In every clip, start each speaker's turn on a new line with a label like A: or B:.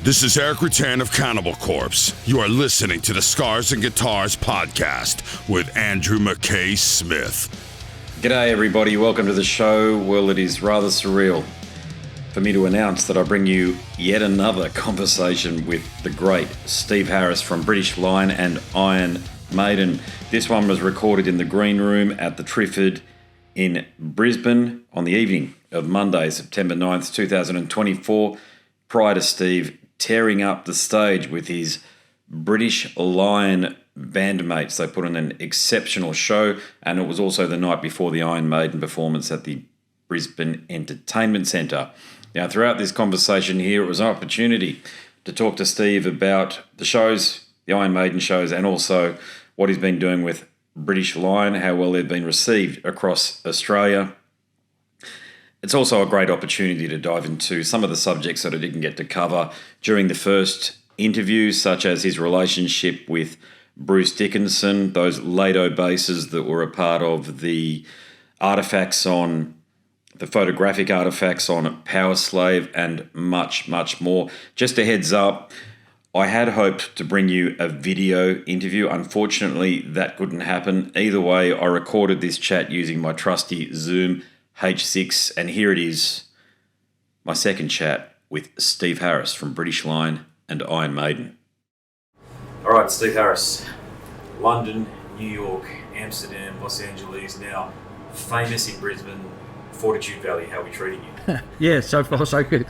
A: This is Eric Rutan of Cannibal Corpse. You are listening to the Scars and Guitars podcast with Andrew McKay Smith.
B: G'day everybody, welcome to the show. Well, it is rather surreal for me to announce that I bring you yet another conversation with the great Steve Harris from British Lion and Iron Maiden. This one was recorded in the Green Room at the Triffid in Brisbane on the evening of Monday, September 9th, 2024, prior to Steve tearing up the stage with his British Lion bandmates. They put on an exceptional show, and it was also the night before the Iron Maiden performance at the Brisbane Entertainment Centre. Now, throughout this conversation here, it was an opportunity to talk to Steve about the shows, the Iron Maiden shows, and also what he's been doing with British Lion, how well they've been received across Australia. It's also a great opportunity to dive into some of the subjects that I didn't get to cover during the first interview, such as his relationship with Bruce Dickinson, those Lado basses that were a part of the artifacts on the photographic artifacts on Powerslave, and much, much more. Just a heads up, I had hoped to bring you a video interview. Unfortunately, that couldn't happen. Either way, I recorded this chat using my trusty Zoom H6, and here it is, my second chat with Steve Harris from British Lion and Iron Maiden. All right, Steve Harris, London, New York, Amsterdam, Los Angeles, now famous in Brisbane, Fortitude Valley. How are we treating you?
C: Yeah, so far so good.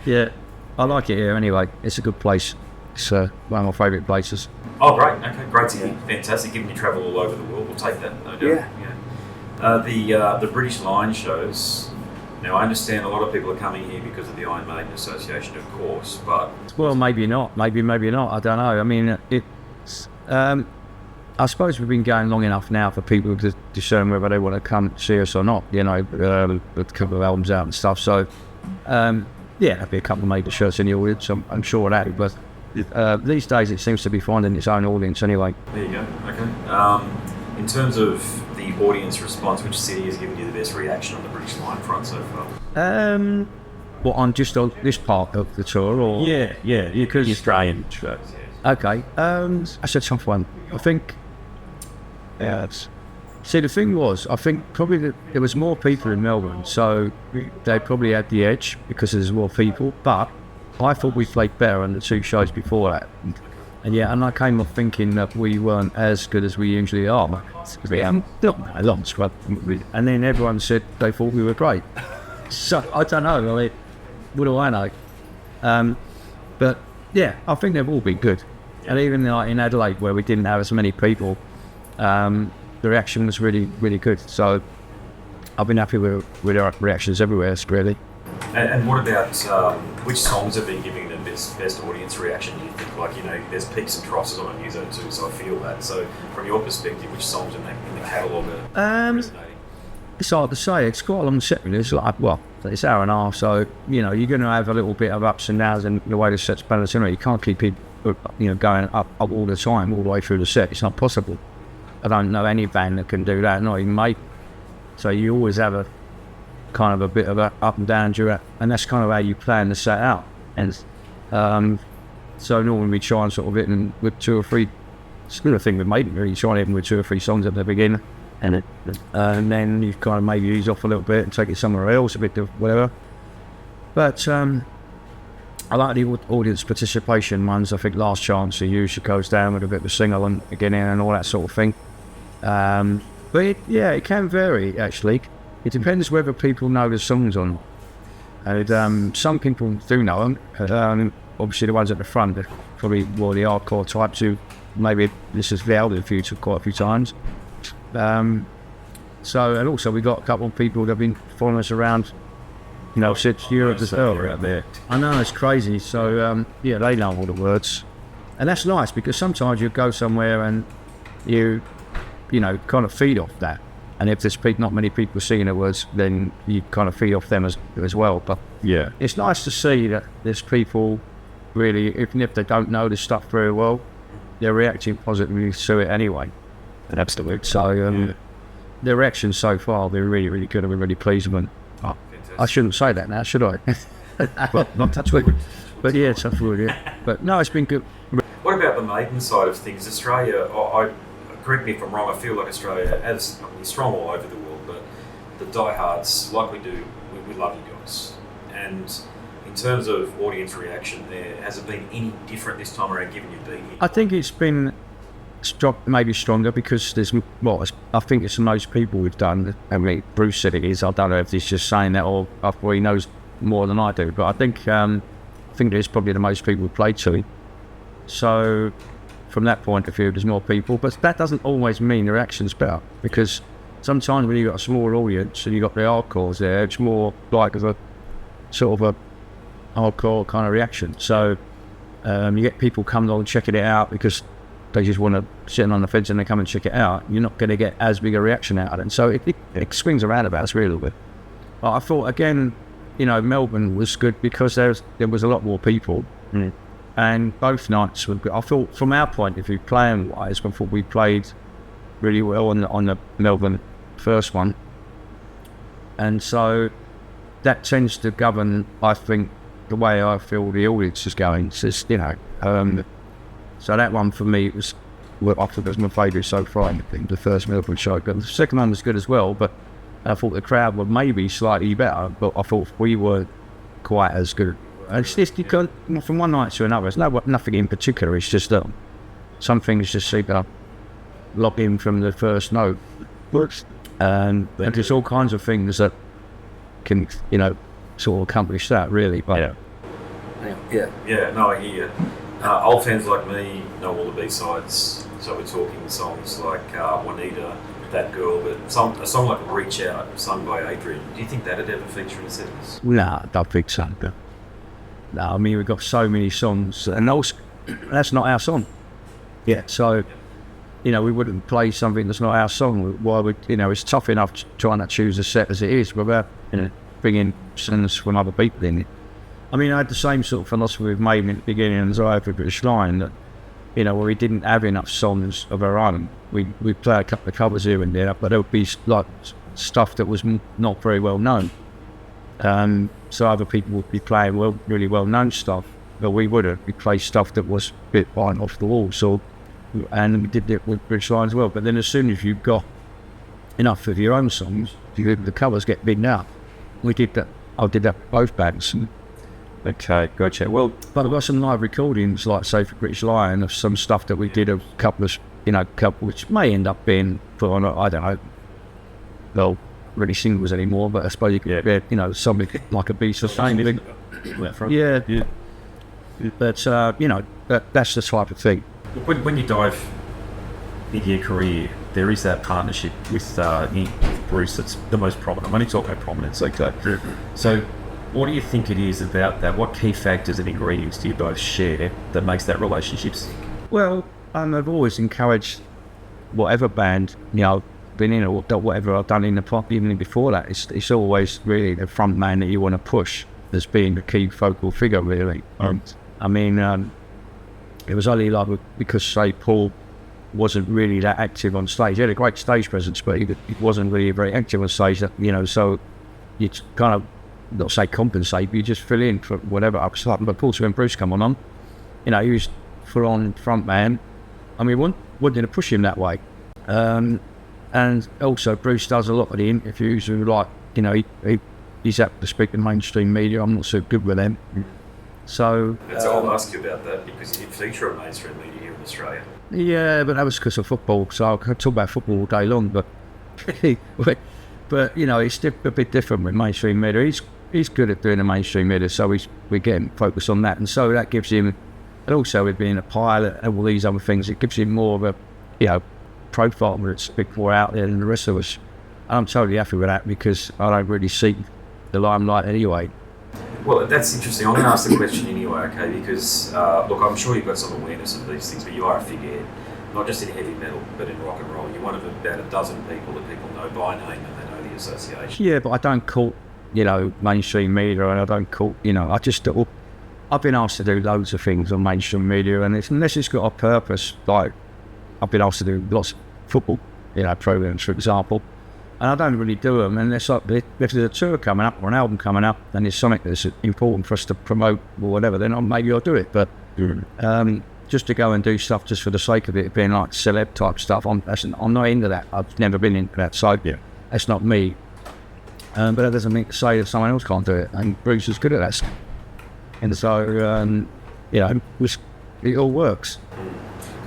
C: Yeah, I like it here anyway. It's a good place. It's one of my favourite places.
B: Oh, great. Okay, great to hear. Fantastic. Given you travel all over the world, we'll take that, no doubt. Yeah. The British Lion shows. Now, I understand a lot of people are coming here because of the Iron Maiden Association, of course, but...
C: Well, maybe not. Maybe not. I don't know. I mean, it's... I suppose we've been going long enough now for people to discern whether they want to come see us or not, you know, with a couple of albums out and stuff. So, yeah, there'll be a couple of Maiden shirts in the audience, I'm sure of that. But these days it seems to be finding its own audience anyway.
B: There you go. Okay. In terms of the audience response, which city has given you the best reaction on the British Lion front so far?
C: Well, on just on this part of the tour, or
B: yeah,
C: because
B: Australian shows. Yeah.
C: Okay, that's a tough one. I think. Yeah. See, the thing was, I think probably that there was more people in Melbourne, so they probably had the edge because there's more people. But I thought we played better on the two shows before that. And I came off thinking that we weren't as good as we usually are. And then everyone said they thought we were great. So I don't know. I mean, what do I know? But yeah, I think they've all been good. And even like in Adelaide, where we didn't have as many people, the reaction was really, really good. So I've been happy with our reactions everywhere, really.
B: And what about which songs have been giving the best audience reaction? Do you think, like, you know, there's peaks and troughs on Muso too, so I feel that. So from your perspective, which songs in the catalogue are resonating?
C: It's hard to say. It's quite a long set, really. It's like, well, it's an hour and a half, so, you know, you're going to have a little bit of ups and downs in the way the set's balanced. You can't keep it, you know, going up all the time, all the way through the set. It's not possible. I don't know any band that can do that, not even Maiden. So you always have a kind of a bit of a up and down during, and that's kind of how you plan the set out. And so normally we try and sort of hit in with two or three. It's the thing with Maiden, really. You try and hit in with two or three songs at the beginning, and then you kind of maybe ease off a little bit and take it somewhere else, a bit of whatever. But I like the audience participation ones. I think Last Chance of You goes down with a bit of a single and beginning and all that sort of thing. But it can vary, actually. It depends whether people know the songs on. And some people do know them. Obviously, the ones at the front are probably more the hardcore types who maybe this has failed quite a few times. So, and also we got a couple of people that have been following us around, you know, since Europe as well. Out there. I know, it's crazy. So, yeah, they know all the words. And that's nice because sometimes you go somewhere and you know, kind of feed off that. And if there's not many people singing the words, then you kind of feed off them as well. But yeah, it's nice to see that there's people really, even if they don't know this stuff very well, they're reacting positively to it anyway. And absolutely. So their reactions so far, they're really, really good. I'm really pleased with them. I shouldn't say that now, should I?
B: Well, not touch wood.
C: But yeah, tough word, yeah. But no, it's been good.
B: What about the Maiden side of things? Australia, correct me if I'm wrong, I feel like Australia has, we're strong all over the world, but the diehards, like we do, we love you guys. And in terms of audience reaction there, has it been any different this time around given you've been here?
C: I think it's been maybe stronger because I think it's the most people we've done. I mean, Bruce said it is. I don't know if he's just saying that or he knows more than I do. But I think there's probably the most people we've played to. So from that point of view, there's more people. But that doesn't always mean the reaction's better, because sometimes when you've got a smaller audience and you've got the hardcores there, it's more like a sort of a hardcore kind of reaction. So you get people coming on and checking it out because they just want to sit on the fence and they come and check it out. You're not going to get as big a reaction out of it. And so it swings around about us really a little bit. But I thought, again, Melbourne was good because there was a lot more people. Mm. And both nights were good. I thought, from our point of view, playing-wise, I thought we played really well on the Melbourne first one. And so that tends to govern, I think, the way I feel the audience is going. It's just, so that one for me I thought it was my favourite so far. I think the first Melbourne show, but the second one was good as well. But I thought the crowd were maybe slightly better, but I thought we were quite as good. It's just from one night to another. It's nothing in particular. It's just that some things just seem to lock in from the first note, and there's all kinds of things that can sort of accomplish that really. But
B: yeah. No, I hear you. Old fans like me know all the B-sides, so we're talking songs like Juanita, That Girl, but a song like Reach Out, sung by Adrian. Do you think that'd ever feature in a setlist?
C: No, I don't think so. No, I mean, we've got so many songs, and also, that's not our song. Yeah, so, we wouldn't play something that's not our song. Why would, it's tough enough trying to choose a set as it is without bringing songs from other people in it. I mean, I had the same sort of philosophy with Maiden at the beginning as I had with British Lion, that, where we didn't have enough songs of our own. We'd play a couple of covers here and there, but there would be like stuff that was not very well known. So other people would be playing really well known stuff, but we wouldn't. We'd play stuff that was a bit fine off the wall. So, and we did it with British Lion as well. But then as soon as you've got enough of your own songs, the covers get big now. We did that. I did that with both bands.
B: Okay, gotcha. Well,
C: but I've got some live recordings, like say for British Lion, of some stuff that we did, a couple which may end up being put on. I don't know. Well, really singles anymore, but I suppose you could get, something like a beast or something. Yeah. But that's the type of thing.
B: When you dive into your career, there is that partnership with Bruce that's the most prominent. I'm only talking about prominence, okay? So, what do you think it is about that? What key factors and ingredients do you both share that makes that relationship stick?
C: Well, I've always encouraged whatever band been in or whatever I've done in the pop, even before that. It's always really the front man that you want to push as being the key focal figure, really. I mean, it was only like because say Paul wasn't really that active on stage. He had a great stage presence, but he wasn't really very active on stage. So you kind of not say compensate, but you just fill in for whatever ups happened. But Paul, when Bruce come on, he was full on front man. I mean, we wanted to push him that way. And also Bruce does a lot of the interviews with he's apt to speak in mainstream media. I'm not so good with them. So
B: I'll ask you about that because you did feature on mainstream media here in Australia.
C: Yeah, but that was because of football. So I could talk about football all day long, but it's a bit different with mainstream media. He's good at doing the mainstream media, so we're getting focused on that, and so that gives him, and also with being a pilot and all these other things, it gives him more of a profile where it's a bit more out there than the rest of us. And I'm totally happy with that because I don't really seek the limelight anyway.
B: Well, that's interesting. I'm going to ask the question anyway, okay? Because look, I'm sure you've got some awareness of these things, but you are a figurehead, not just in heavy metal, but in rock and roll. You're one of about a dozen people that people know by name and they know the association.
C: Yeah, but I don't call mainstream media, and I don't call I just I've been asked to do loads of things on mainstream media, and unless it's got a purpose, like I've been asked to do lots of football programs, for example, And I don't really do them. And it's like, if there's a tour coming up or an album coming up, and it's something that's important for us to promote or whatever, then maybe I'll do it. But just to go and do stuff just for the sake of it being like celeb type stuff, I'm not into that. I've never been into that. So that's not me. But that doesn't mean to say that someone else can't do it. And Bruce is good at that. And so, it all works.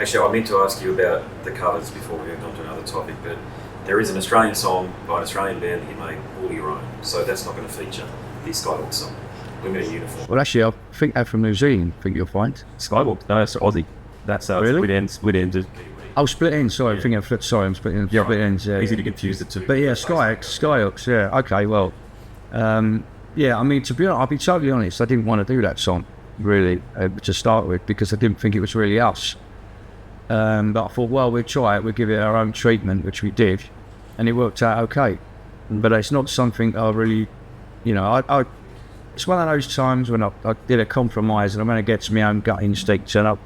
B: Actually, I meant to ask you about the covers before we moved on to another topic, but there is an Australian song by an Australian band that you made all your own, so that's not going to feature the Skywalk song. Women in Uniform.
C: Well, actually, I think they're from New Zealand. I think you'll find
D: Skywalk. No, it's Aussie. That's
C: really?
D: Split Ends.
C: Oh, Split Ends. Sorry, I'm thinking. Sorry, I'm Split Ends. Yeah, Split Ends. Yeah,
D: easy to confuse the two.
C: But yeah, Skyhooks. Yeah. Okay. Well, I mean, to be honest, I'll be totally honest. I didn't want to do that song really to start with because I didn't think it was really us. But I thought, well, we'll try it. We'll give it our own treatment, which we did, and it worked out okay. But it's not something I really, I it's one of those times when I did a compromise and I'm going to get to my own gut instincts, and I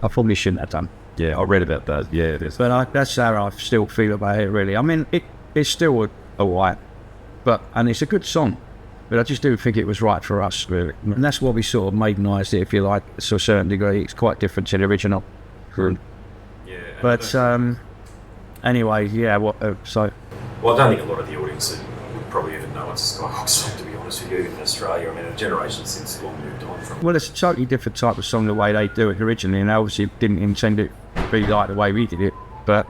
C: probably shouldn't have done.
D: Yeah, I read about that. Yeah, it is.
C: But that's how I still feel about it, really. I mean, it's still alright, and it's a good song, but I just do think it was right for us, really. And that's what we sort of maidenised it, if you like, to a certain degree. It's quite different to the original.
B: Yeah.
C: But anyway, yeah. So.
B: Well, I don't think a lot of the audience would probably even know it's a Skywalk song, to be honest with you, in Australia. I mean, a generation since long moved on from.
C: Well, it's a totally different type of song the way they do it originally, and obviously didn't intend it to be like the way we did it. But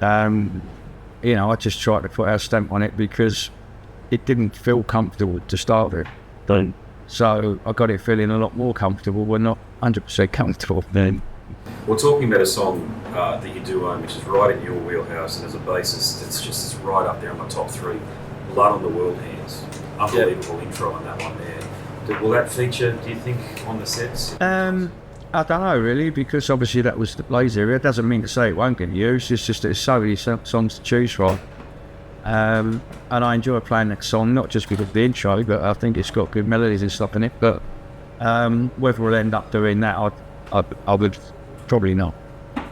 C: I just tried to put our stamp on it because it didn't feel comfortable to start with. So I got it feeling a lot more comfortable. We're not 100% comfortable then.
B: We're talking about a song that you do own, which is right in your wheelhouse, and as a bassist, it's right up there in my top three. Blood on the World Hands. Unbelievable intro on that one there. Will that feature, do you think, on the sets?
C: I don't know really, because obviously that was the Blaze area. It doesn't mean to say it won't get used. It's just that there's so many songs to choose from. And I enjoy playing that song, not just because of the intro, but I think it's got good melodies and stuff in it. But whether we'll end up doing that, I would probably not.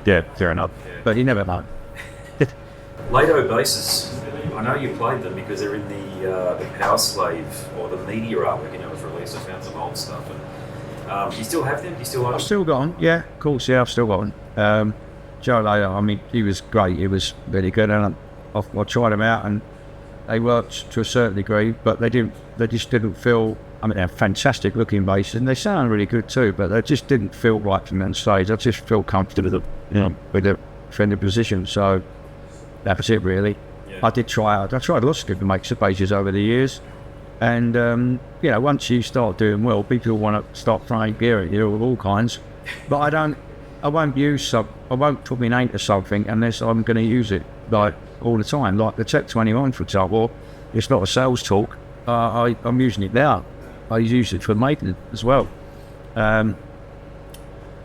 D: Yeah, fair enough.
B: Yeah.
C: But you never know.
B: Lado basses, I know you played them because they're in the Powerslave or the media artwork, was released. I found some old stuff. And, do you still have them? Do you still own them?
C: I've still got them, yeah, of course, yeah, I've still got them. Joe Lado, I mean, he was great, he was really good, and I tried them out, and they worked to a certain degree, but they just didn't feel, I mean, they're fantastic looking basses, and they sound really good too, but they just didn't feel right for me on stage. I just feel comfortable with the Fender position, so that was it really. Yeah. I tried lots of different makes of basses over the years, and once you start doing well, people want to start throwing gear at you of all kinds, but I won't put my name to something unless I'm going to use it like all the time. Like the Tech 21, for example, it's not a sales talk. I'm using it now. I use it for maintenance as well. I'm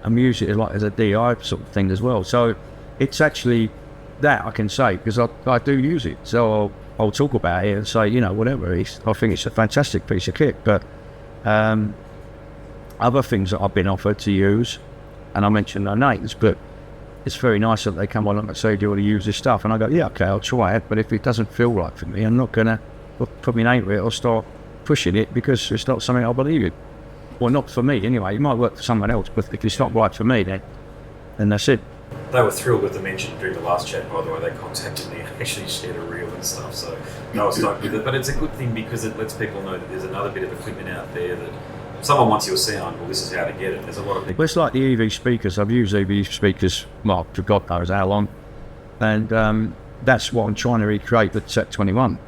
C: using it as a DI sort of thing as well. So it's actually that I can say, because I do use it. So I'll talk about it and say, whatever. I think it's a fantastic piece of kit. But other things that I've been offered to use, and I mentioned no names, but it's very nice that they come along and say, do you want to use this stuff? And I go, yeah, okay, I'll try it. But if it doesn't feel right for me, I'm not going to put my name to it or start pushing it, because it's not something I believe in. Well, not for me anyway. It might work for someone else, but if it's not right for me, then that's it.
B: They were thrilled with the mention during the last chat, by the way. They contacted me and actually shared a reel and stuff, so I was stoked with it. But it's a good thing because it lets people know that there's another bit of equipment out there that if someone wants your sound, well, this is how to get it. There's a lot of people.
C: Well, it's like the EV speakers. I've used EV speakers, well, for God knows how long. And that's what I'm trying to recreate with Tech 21.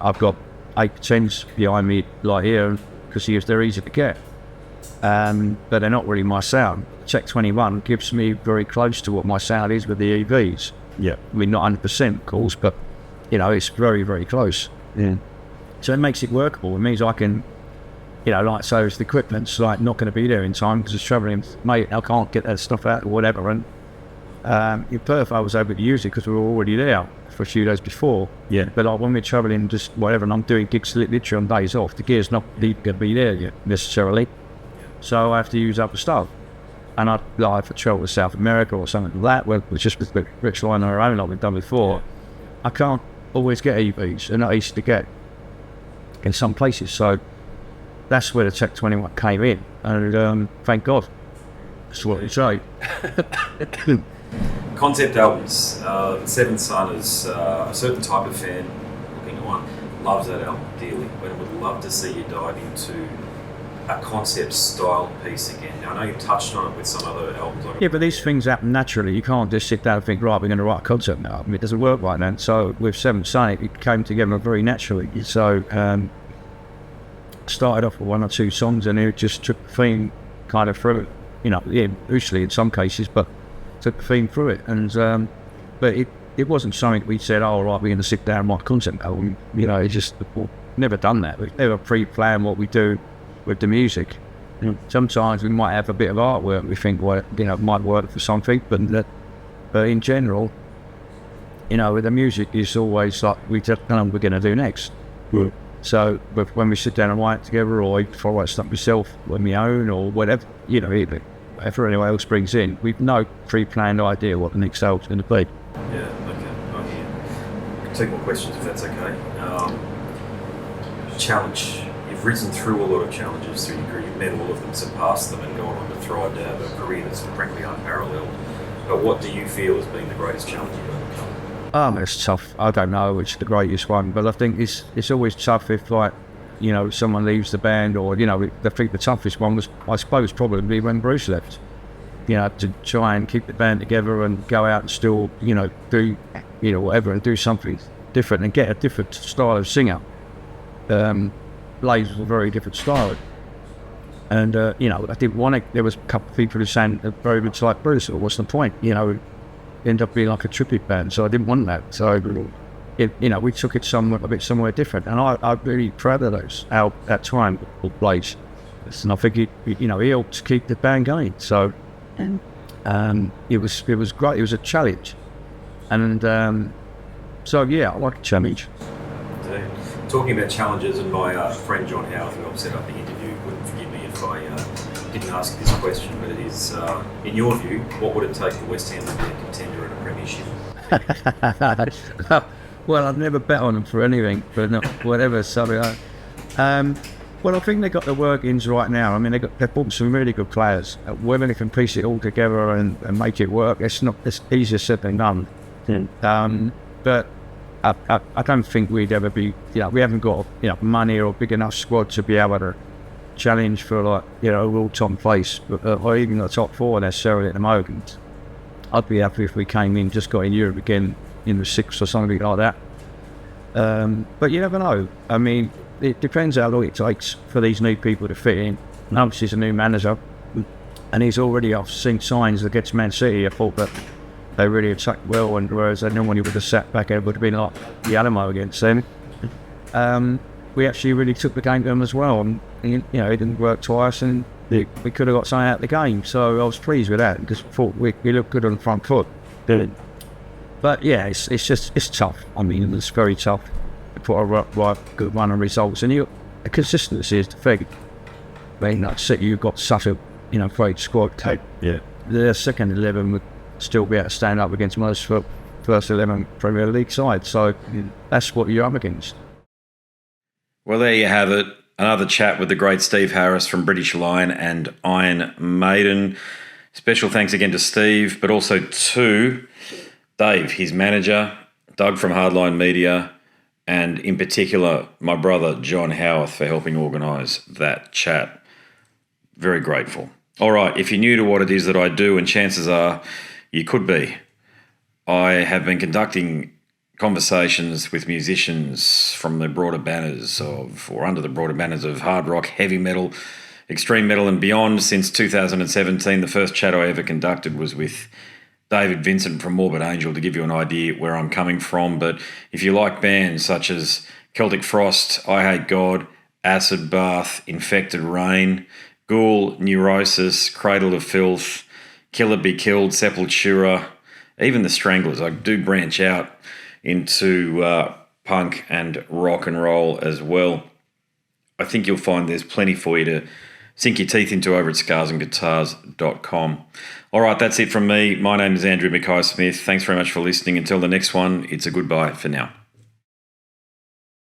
C: I've got 810s behind me, like here, because they're easy to get. But they're not really my sound. Tech 21 gives me very close to what my sound is with the EVs.
D: Yeah.
C: I mean, not 100%, of course, but, it's very, very close.
D: Yeah.
C: So it makes it workable. It means I can, so if the equipment's not going to be there in time because it's travelling, mate, I can't get that stuff out or whatever. And in Perth, I was able to use it because we were already there for a few days before.
D: Yeah.
C: But when we're travelling, just whatever, and I'm doing gigs literally on days off, the gear's not going to be there yet necessarily. So I have to use other stuff. And if I travel to South America or something like that, where it's just with Rich Line on our own like we've done before, I can't always get EPs, and not easy to get in some places. So that's where the Tech 21 came in, and thank God. That's what we say.
B: Concept albums. Seventh Son is a certain type of fan looking on, loves that album dearly, but would love to see you dive into a concept style piece again. Now, I know you've touched on it with some other albums.
C: Yeah, but these things happen naturally. You can't just sit down and think, right, we're going to write a concept album. It doesn't work like that. So with Seventh Son, it came together very naturally. So started off with one or two songs, and it just took the theme kind of through it. You know, yeah, loosely in some cases, but took the theme through it. And but it wasn't something we said, oh, right, we're going to sit down and write a concept album. You know, it just never done that. We've never pre-planned what we do with the music. Sometimes we might have a bit of artwork we think, well, you know, might work for something, but in general, you know, with the music, it's always like we just know what we're going to do next. Right. So when we sit down and write it together, or if I write stuff myself on my own or whatever, you know, whatever anyone else brings in, we've no pre-planned idea what the next album's going to be.
B: Yeah, okay, I hear you. Take more questions if that's okay. Challenge. You've risen through a lot of challenges through your career. You've met all of them, surpassed them, and gone on to thrive to have a career that's frankly unparalleled. But what do you feel has been the greatest challenge you've overcome?
C: It's tough. I don't know which is the greatest one, but I think it's always tough if, like, you know, someone leaves the band, or, you know, I think the toughest one was, I suppose, probably when Bruce left. You know, to try and keep the band together and go out and still, you know, do, you know, whatever, and do something different and get a different style of singer. Blaze was a very different style. And, you know, I didn't want to, there was a couple of people who sang very much like Bruce, or what's the point? You know, end up being like a tribute band, so I didn't want that. So, you know, we took it somewhere different, and I'm really proud of those at that time with Blaze. And I think you know, he helped keep the band going. So it was great. It was a challenge, and so yeah, I like a challenge.
B: Talking about challenges, and my friend John Howard, who helped set up the interview, wouldn't forgive me if I didn't ask this question, but it is, in your view, what would it take for West Ham to be a contender in a premiership?
C: Well, I've never bet on them for anything, but not whatever. Sorry. Well, I think they got the workings right now. I mean, they've bought some really good players. Whether they can piece it all together and make it work, it's easier said than done. But I don't think we'd ever be, you know, we haven't got, you know, money or a big enough squad to be able to challenge for, like, you know, a real top place, or even the top four necessarily at the moment. I'd be happy if we came in, just got in Europe again in the sixth or something like that. But you never know. I mean, it depends how long it takes for these new people to fit in. And obviously he's a new manager, and he's already off seeing signs against Man City. I thought that they really attacked well, and whereas no one would have sat back, it would have been like the Alamo against them. We actually really took the game to them as well, and, you know, it didn't work twice, and we could have got something out of the game. So I was pleased with that, because I thought we looked good on the front foot. But yeah, it's tough. I mean, it's very tough to put a good run of results, and the consistency is the thing. I mean, like City, you've got such a, you know, great squad.
D: Yeah.
C: Their second 11 would still be able to stand up against most first 11 Premier League sides. So that's what you're up against.
B: Well, there you have it. Another chat with the great Steve Harris from British Lion and Iron Maiden. Special thanks again to Steve, but also to Dave, his manager, Doug from Hardline Media, and in particular, my brother, John Howarth, for helping organise that chat. Very grateful. All right, if you're new to what it is that I do, and chances are you could be, I have been conducting conversations with musicians from the broader banners of, or under the broader banners of hard rock, heavy metal, extreme metal and beyond since 2017. The first chat I ever conducted was with David Vincent from Morbid Angel, to give you an idea where I'm coming from. But if you like bands such as Celtic Frost, I Hate God, Acid Bath, Infected Rain, Ghoul, Neurosis, Cradle of Filth, Killer Be Killed, Sepultura, even the Stranglers, I do branch out into punk and rock and roll as well. I think you'll find there's plenty for you to sink your teeth into over at scarsandguitars.com. All right, that's it from me. My name is Andrew Mackay-Smith. Thanks very much for listening. Until the next one, it's a goodbye for now.